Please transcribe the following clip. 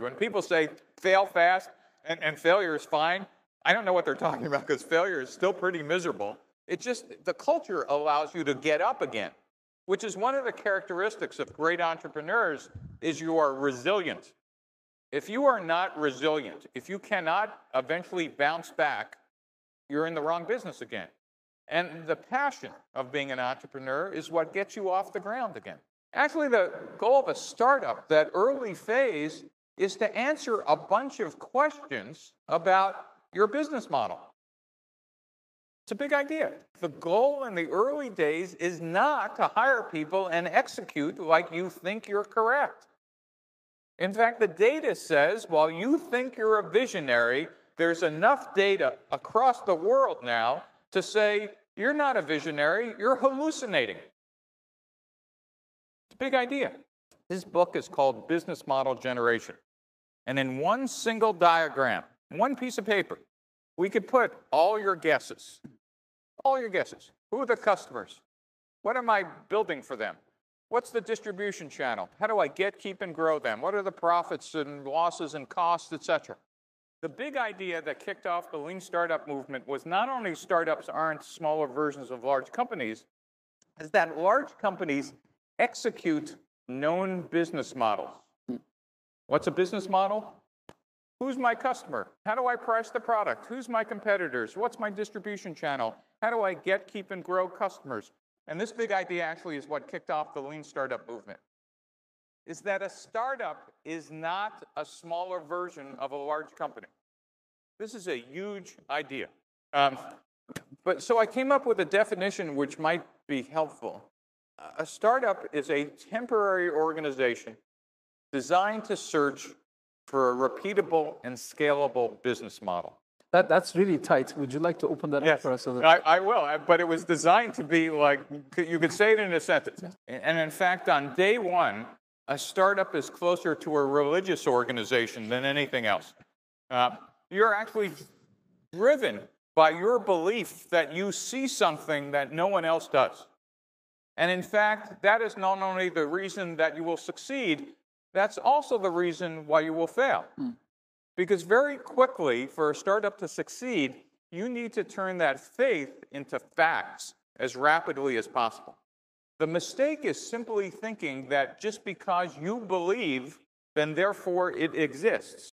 When people say fail fast and failure is fine, I don't know what they're talking about because failure is still pretty miserable. It's just the culture allows you to get up again, which is one of the characteristics of great entrepreneurs is you are resilient. If you are not resilient, if you cannot eventually bounce back, you're in the wrong business again. And the passion of being an entrepreneur is what gets you off the ground again. Actually, the goal of a startup, that early phase, is to answer a bunch of questions about your business model. It's a big idea. The goal in the early days is not to hire people and execute like you think you're correct. In fact, the data says while you think you're a visionary, there's enough data across the world now to say you're not a visionary, you're hallucinating. It's a big idea. This book is called Business Model Generation. And in one single diagram, one piece of paper, we could put all your guesses. All your guesses. Who are the customers? What am I building for them? What's the distribution channel? How do I get, keep, and grow them? What are the profits and losses and costs, etc.? The big idea that kicked off the lean startup movement was not only startups aren't smaller versions of large companies, is that large companies execute known business models. What's a business model? Who's my customer? How do I price the product? Who's my competitors? What's my distribution channel? How do I get, keep, and grow customers? And this big idea actually is what kicked off the lean startup movement, is that a startup is not a smaller version of a large company. This is a huge idea. So I came up with a definition which might be helpful. A startup is a temporary organization designed to search for a repeatable and scalable business model. That's really tight. Would you like to open that up for us? I will, but it was designed to be like, you could say it in a sentence. And in fact, on day one, a startup is closer to a religious organization than anything else. You're actually driven by your belief that you see something that no one else does. And in fact, that is not only the reason that you will succeed, that's also the reason why you will fail. Because very quickly, for a startup to succeed, you need to turn that faith into facts as rapidly as possible. The mistake is simply thinking that just because you believe, then therefore it exists.